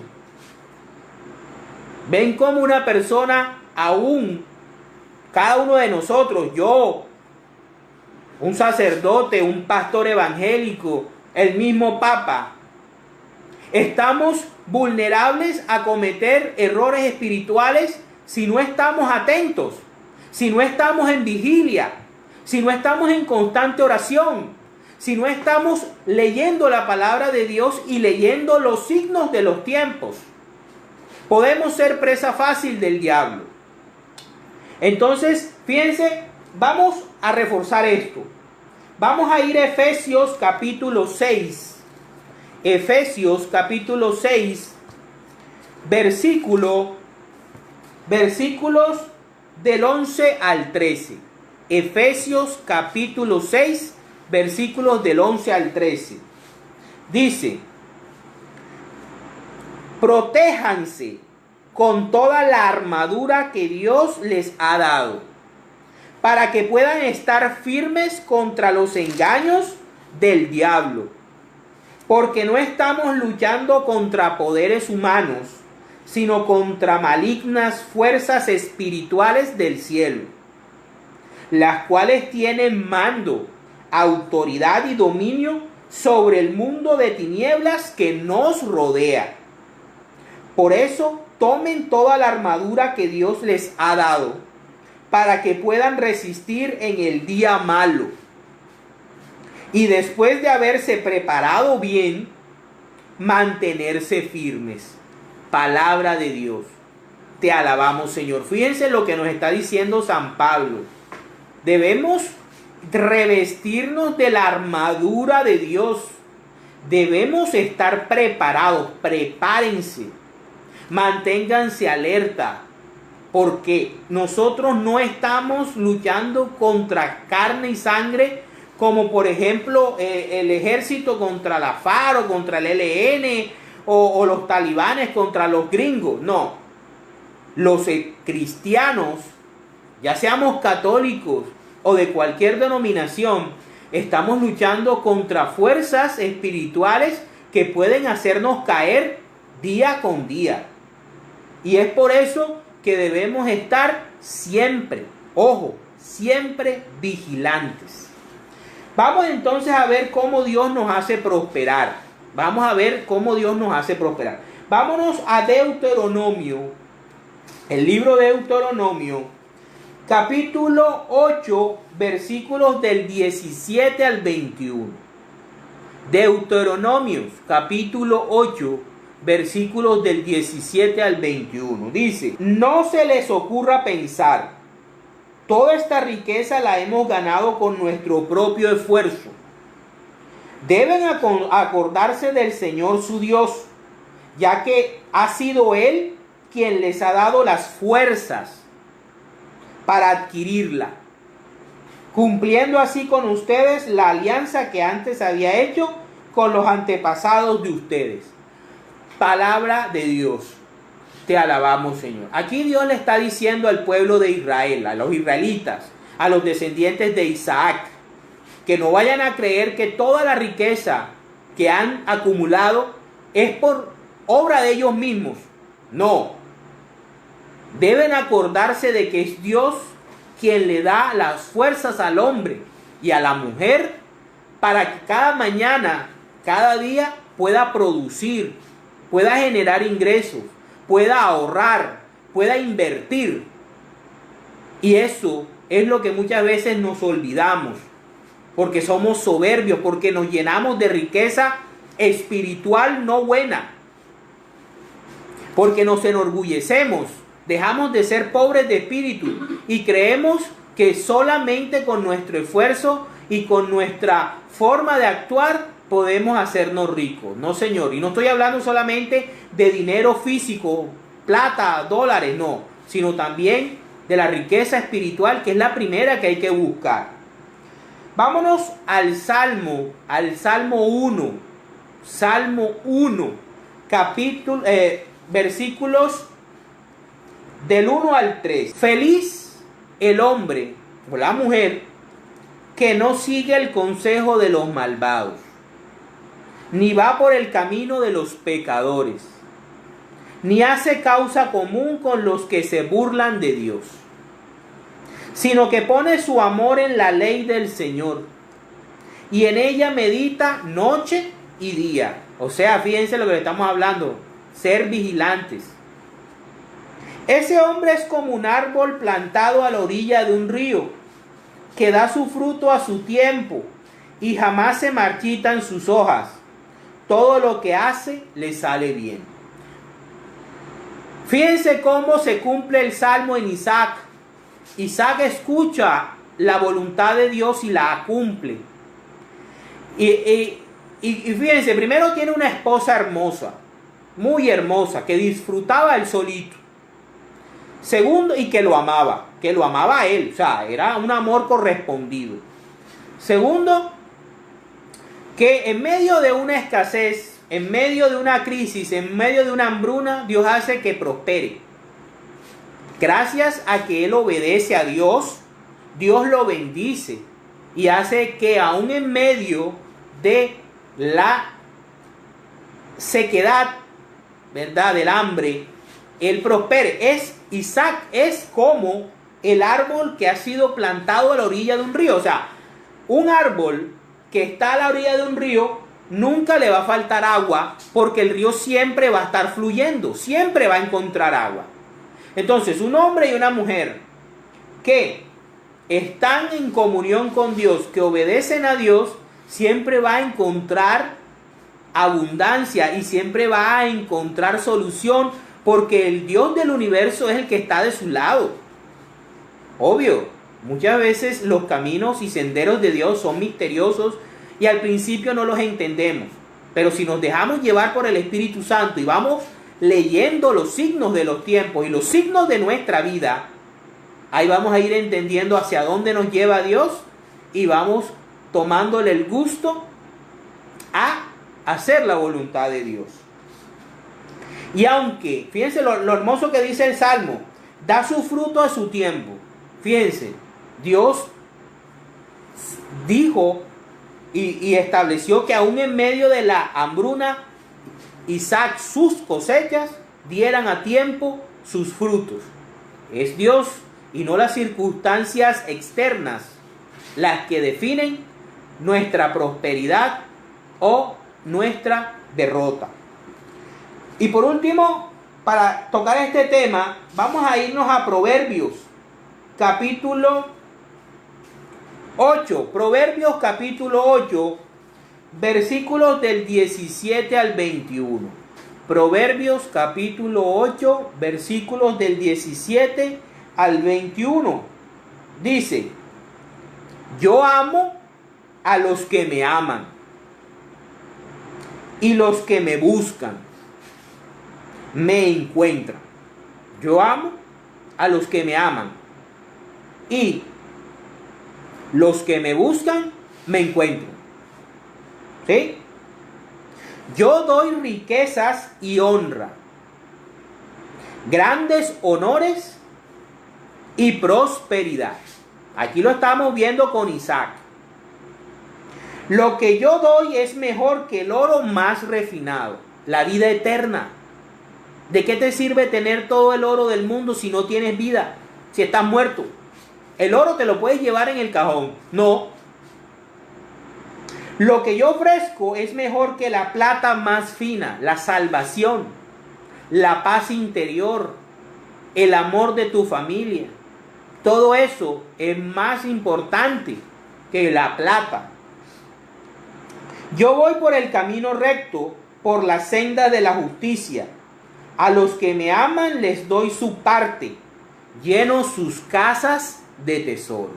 ¿Ven cómo una persona, aún cada uno de nosotros, yo, un sacerdote, un pastor evangélico, el mismo Papa, estamos vulnerables a cometer errores espirituales si no estamos atentos, si no estamos en vigilia, si no estamos en constante oración, si no estamos leyendo la palabra de Dios y leyendo los signos de los tiempos? Podemos ser presa fácil del diablo. Entonces, fíjense, vamos a reforzar esto. Vamos a ir a Efesios capítulo 6. Efesios capítulo 6, versículos del 11 al 13. Efesios capítulo 6, versículos del 11 al 13. Dice: protéjanse con toda la armadura que Dios les ha dado, para que puedan estar firmes contra los engaños del diablo. Porque no estamos luchando contra poderes humanos, sino contra malignas fuerzas espirituales del cielo, las cuales tienen mando, autoridad y dominio sobre el mundo de tinieblas que nos rodea. Por eso, tomen toda la armadura que Dios les ha dado, para que puedan resistir en el día malo. Y después de haberse preparado bien, mantenerse firmes. Palabra de Dios. Te alabamos, Señor. Fíjense lo que nos está diciendo San Pablo. Debemos revestirnos de la armadura de Dios. Debemos estar preparados. Prepárense. Manténganse alerta. Porque nosotros no estamos luchando contra carne y sangre, como por ejemplo el ejército contra la FARC o contra el ELN o los talibanes contra los gringos. No, los cristianos, ya seamos católicos o de cualquier denominación, estamos luchando contra fuerzas espirituales que pueden hacernos caer día con día. Y es por eso que debemos estar siempre, ojo, siempre vigilantes. Vamos entonces a ver cómo Dios nos hace prosperar. Vamos a ver cómo Dios nos hace prosperar. Vámonos a Deuteronomio, el libro de Deuteronomio, capítulo 8, versículos del 17 al 21. Deuteronomio, capítulo 8, versículos del 17 al 21. Dice: no se les ocurra pensar: toda esta riqueza la hemos ganado con nuestro propio esfuerzo. Deben acordarse del Señor su Dios, ya que ha sido Él quien les ha dado las fuerzas para adquirirla, cumpliendo así con ustedes la alianza que antes había hecho con los antepasados de ustedes. Palabra de Dios. Te alabamos, Señor. Aquí Dios le está diciendo al pueblo de Israel, a los israelitas, a los descendientes de Isaac, que no vayan a creer que toda la riqueza que han acumulado es por obra de ellos mismos. No. Deben acordarse de que es Dios quien le da las fuerzas al hombre y a la mujer para que cada mañana, cada día pueda producir, pueda generar ingresos, pueda ahorrar, pueda invertir. Y eso es lo que muchas veces nos olvidamos, porque somos soberbios, porque nos llenamos de riqueza espiritual no buena, porque nos enorgullecemos, dejamos de ser pobres de espíritu y creemos que solamente con nuestro esfuerzo y con nuestra forma de actuar podemos hacernos ricos. No, señor, y no estoy hablando solamente de dinero físico, plata, dólares, no, sino también de la riqueza espiritual, que es la primera que hay que buscar. Vámonos al Salmo 1, Salmo 1, capítulo, versículos del 1 al 3. Feliz el hombre o la mujer que no sigue el consejo de los malvados, ni va por el camino de los pecadores, ni hace causa común con los que se burlan de Dios, sino que pone su amor en la ley del Señor, y en ella medita noche y día. O sea, fíjense lo que le estamos hablando, ser vigilantes. Ese hombre es como un árbol plantado a la orilla de un río, que da su fruto a su tiempo, y jamás se marchitan sus hojas. Todo lo que hace le sale bien. Fíjense cómo se cumple el salmo en Isaac. Isaac escucha la voluntad de Dios y la cumple. Y fíjense, primero tiene una esposa hermosa, muy hermosa, que disfrutaba él solito. Segundo, y que lo amaba a él, o sea, era un amor correspondido. Segundo, que en medio de una escasez, en medio de una crisis, en medio de una hambruna, Dios hace que prospere. Gracias a que él obedece a Dios, Dios lo bendice y hace que aún en medio de la sequedad, ¿verdad?, del hambre, él prospere. Isaac es como el árbol que ha sido plantado a la orilla de un río. O sea, un árbol que está a la orilla de un río nunca le va a faltar agua, porque el río siempre va a estar fluyendo, siempre va a encontrar agua. Entonces, un hombre y una mujer que están en comunión con Dios, que obedecen a Dios, siempre va a encontrar abundancia y siempre va a encontrar solución, porque el Dios del universo es el que está de su lado. Obvio, muchas veces los caminos y senderos de Dios son misteriosos y al principio no los entendemos. Pero si nos dejamos llevar por el Espíritu Santo y vamos leyendo los signos de los tiempos y los signos de nuestra vida, ahí vamos a ir entendiendo hacia dónde nos lleva Dios y vamos tomándole el gusto a hacer la voluntad de Dios. Y aunque, fíjense lo hermoso que dice el Salmo, da su fruto a su tiempo. Fíjense, Dios dijo y estableció que aún en medio de la hambruna, Isaac, sus cosechas dieran a tiempo sus frutos. Es Dios y no las circunstancias externas las que definen nuestra prosperidad o nuestra derrota. Y por último, para tocar este tema, vamos a irnos a Proverbios, capítulo 8. Proverbios, capítulo 8, versículos del 17 al 21. Proverbios, capítulo 8, versículos del 17 al 21. Dice: yo amo a los que me aman, y los que me buscan me encuentran. Yo amo a los que me aman, y los que me buscan me encuentran. ¿Sí? Yo doy riquezas y honra, grandes honores y prosperidad. Aquí lo estamos viendo con Isaac. Lo que yo doy es mejor que el oro más refinado, la vida eterna. ¿De qué te sirve tener todo el oro del mundo si no tienes vida? Si estás muerto. El oro te lo puedes llevar en el cajón. No. Lo que yo ofrezco es mejor que la plata más fina, la salvación, la paz interior, el amor de tu familia. Todo eso es más importante que la plata. Yo voy por el camino recto, por la senda de la justicia. A los que me aman les doy su parte, lleno sus casas de tesoros.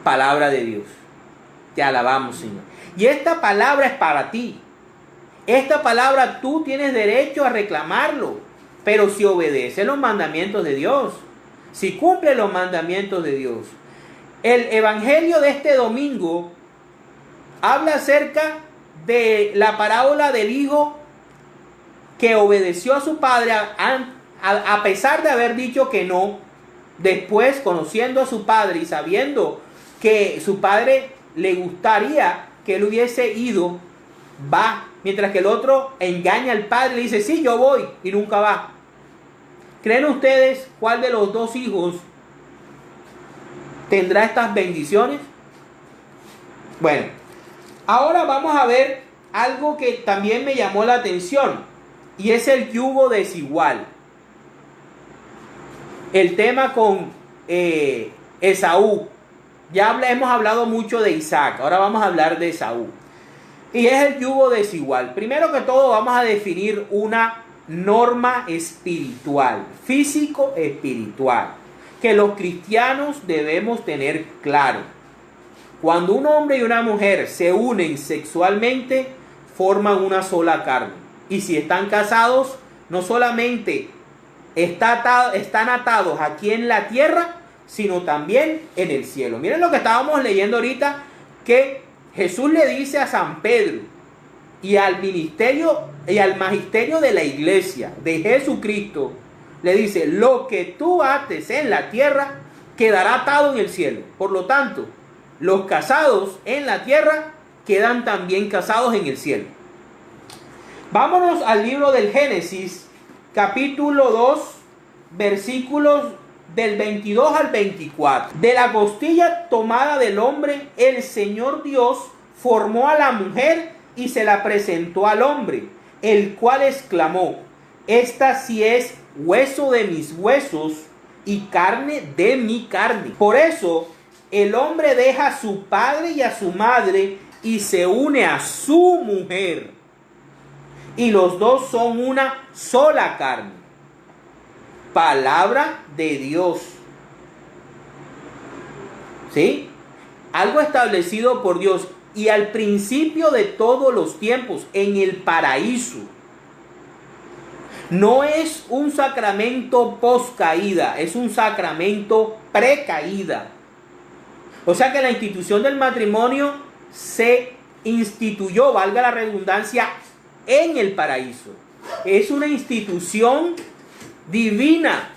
Palabra de Dios. Te alabamos, Señor. Y esta palabra es para ti. Esta palabra tú tienes derecho a reclamarlo, pero si obedeces los mandamientos de Dios, si cumples los mandamientos de Dios. El evangelio de este domingo habla acerca de la parábola del hijo que obedeció a su padre a pesar de haber dicho que no. Después, conociendo a su padre y sabiendo que su padre le gustaría que él hubiese ido, va. Mientras que el otro engaña al padre y le dice, sí, yo voy, y nunca va. ¿Creen ustedes cuál de los dos hijos tendrá estas bendiciones? Bueno, ahora vamos a ver algo que también me llamó la atención. Y es el yugo desigual. El tema con Esaú. Ya hemos hablado mucho de Isaac. Ahora vamos a hablar de Esaú. Y es el yugo desigual. Primero que todo vamos a definir una norma espiritual. Físico-espiritual. Que los cristianos debemos tener claro. Cuando un hombre y una mujer se unen sexualmente, forman una sola carne. Y si están casados, no solamente están atados aquí en la tierra, sino también en el cielo. Miren lo que estábamos leyendo ahorita, que Jesús le dice a San Pedro y al ministerio y al magisterio de la iglesia de Jesucristo, le dice, lo que tú ates en la tierra quedará atado en el cielo. Por lo tanto, los casados en la tierra quedan también casados en el cielo. Vámonos al libro del Génesis, capítulo 2, versículos del 22 al 24. De la costilla tomada del hombre, el Señor Dios formó a la mujer y se la presentó al hombre, el cual exclamó, esta sí es hueso de mis huesos y carne de mi carne. Por eso el hombre deja a su padre y a su madre y se une a su mujer. Y los dos son una sola carne. Palabra de Dios. ¿Sí? Algo establecido por Dios. Y al principio de todos los tiempos, en el paraíso. No es un sacramento post-caída, es un sacramento pre-caída. O sea que la institución del matrimonio se instituyó, valga la redundancia, en el paraíso. Es una institución divina.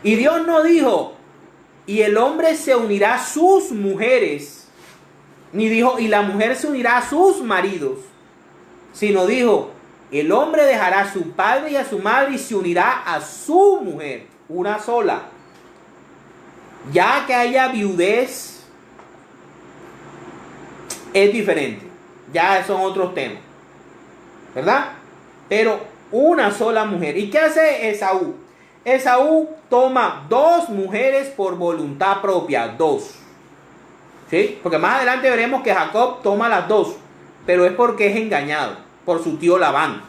Y Dios no dijo, y el hombre se unirá a sus mujeres, ni dijo, y la mujer se unirá a sus maridos, sino dijo, el hombre dejará a su padre y a su madre y se unirá a su mujer, una sola. Ya que haya viudez, es diferente. Ya son otros temas, ¿verdad? Pero una sola mujer. ¿Y qué hace Esaú? Esaú toma dos mujeres por voluntad propia, dos. ¿Sí? Porque más adelante veremos que Jacob toma las dos, pero es porque es engañado por su tío Labán,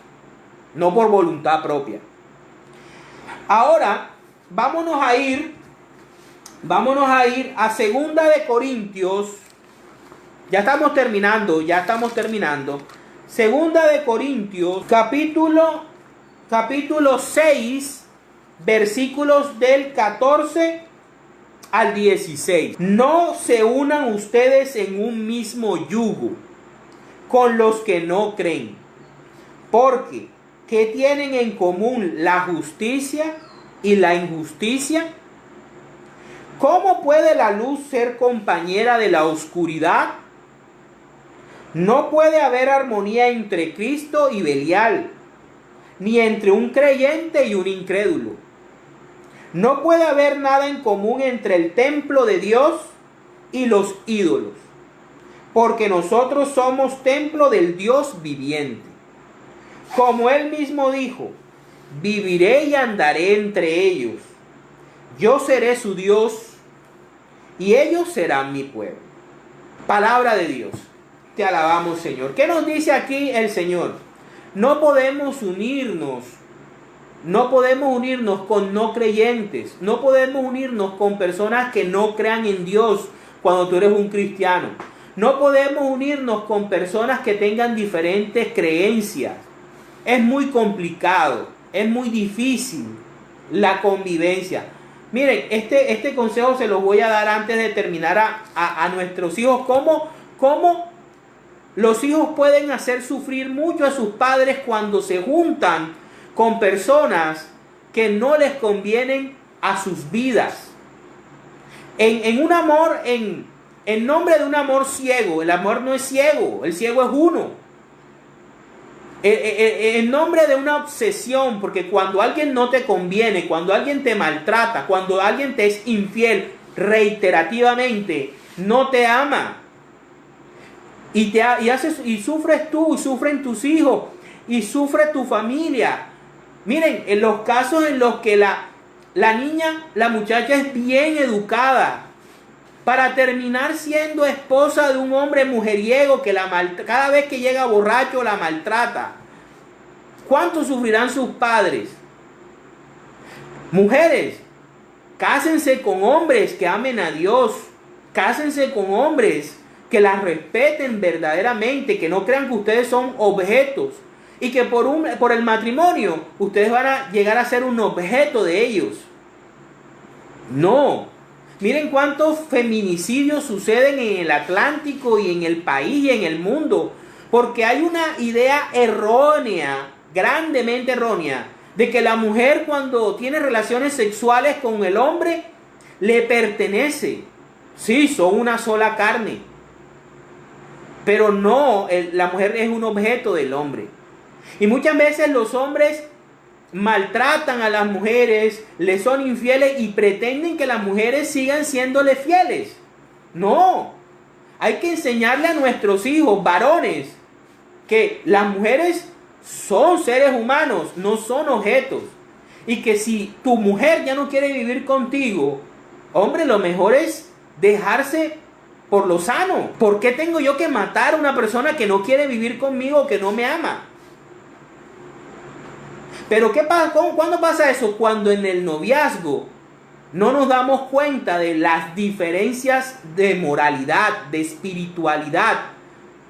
no por voluntad propia. Ahora, vámonos a ir a 2 de Corintios. Ya estamos terminando. 2 de Corintios, capítulo 6, versículos del 14 al 16. No se unan ustedes en un mismo yugo con los que no creen, porque ¿qué tienen en común la justicia y la injusticia? ¿Cómo puede la luz ser compañera de la oscuridad? No puede haber armonía entre Cristo y Belial, ni entre un creyente y un incrédulo. No puede haber nada en común entre el templo de Dios y los ídolos, porque nosotros somos templo del Dios viviente. Como él mismo dijo, viviré y andaré entre ellos. Yo seré su Dios y ellos serán mi pueblo. Palabra de Dios. te alabamos, Señor. ¿Qué nos dice aquí el Señor? No podemos unirnos con no creyentes, no podemos unirnos con personas que no crean en Dios cuando tú eres un cristiano. No podemos unirnos con personas que tengan diferentes creencias. Es muy complicado, es muy difícil la convivencia. Miren, este consejo se los voy a dar antes de terminar a nuestros hijos. ¿Cómo los hijos pueden hacer sufrir mucho a sus padres cuando se juntan con personas que no les convienen a sus vidas? En un amor, en nombre de un amor ciego, el amor no es ciego, el ciego es uno. En nombre de una obsesión, porque cuando alguien no te conviene, cuando alguien te maltrata, cuando alguien te es infiel reiterativamente, no te ama. Y sufres tú, y sufren tus hijos, y sufre tu familia. Miren, en los casos en los que la niña, la muchacha es bien educada, para terminar siendo esposa de un hombre mujeriego que cada vez que llega borracho la maltrata. ¿Cuánto sufrirán sus padres? Mujeres, cásense con hombres que amen a Dios. Cásense con hombres que las respeten verdaderamente, que no crean que ustedes son objetos y que por el matrimonio ustedes van a llegar a ser un objeto de ellos. No. Miren cuántos feminicidios suceden en el Atlántico y en el país y en el mundo, porque hay una idea errónea, grandemente errónea, de que la mujer cuando tiene relaciones sexuales con el hombre le pertenece. Sí, son una sola carne, pero no, la mujer es un objeto del hombre. Y muchas veces los hombres maltratan a las mujeres, les son infieles y pretenden que las mujeres sigan siéndole fieles. No, hay que enseñarle a nuestros hijos varones que las mujeres son seres humanos, no son objetos. Y que si tu mujer ya no quiere vivir contigo, hombre, lo mejor es dejarse por lo sano. ¿Por qué tengo yo que matar a una persona que no quiere vivir conmigo, que no me ama? Pero ¿qué pasa? ¿Cuándo pasa eso? Cuando en el noviazgo no nos damos cuenta de las diferencias de moralidad, de espiritualidad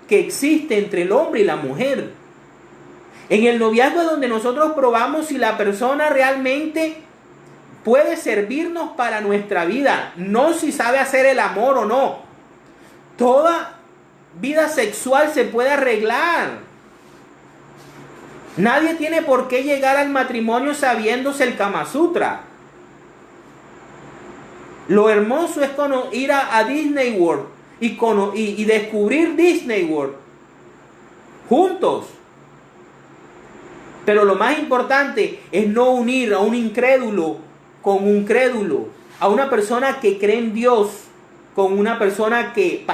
que existe entre el hombre y la mujer. En el noviazgo es donde nosotros probamos si la persona realmente puede servirnos para nuestra vida, no si sabe hacer el amor o no. Toda vida sexual se puede arreglar. Nadie tiene por qué llegar al matrimonio sabiéndose el Kama Sutra. Lo hermoso es ir a Disney World y descubrir Disney World juntos. Pero lo más importante es no unir a un incrédulo con un crédulo, a una persona que cree en Dios con una persona que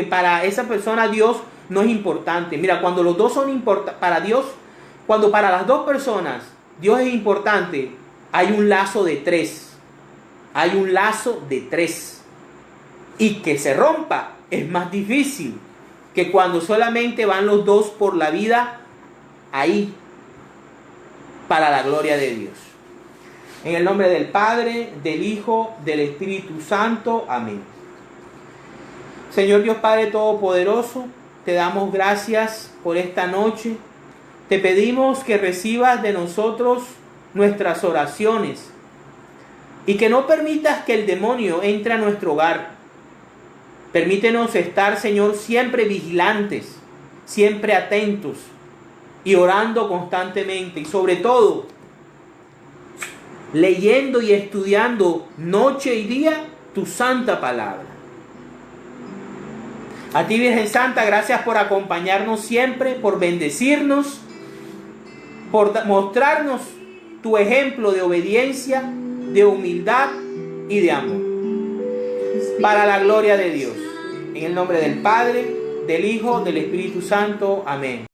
para esa persona Dios no es importante. Mira, cuando los dos son importantes para Dios, cuando para las dos personas Dios es importante, hay un lazo de tres. Hay un lazo de tres. Y que se rompa es más difícil que cuando solamente van los dos por la vida ahí, para la gloria de Dios. En el nombre del Padre, del Hijo, del Espíritu Santo. Amén. Señor Dios Padre Todopoderoso, te damos gracias por esta noche. Te pedimos que recibas de nosotros nuestras oraciones y que no permitas que el demonio entre a nuestro hogar. Permítenos estar, Señor, siempre vigilantes, siempre atentos y orando constantemente y sobre todo leyendo y estudiando noche y día tu santa palabra. A ti, Virgen Santa, gracias por acompañarnos siempre, por bendecirnos, por mostrarnos tu ejemplo de obediencia, de humildad y de amor. Para la gloria de Dios. En el nombre del Padre, del Hijo, del Espíritu Santo. Amén.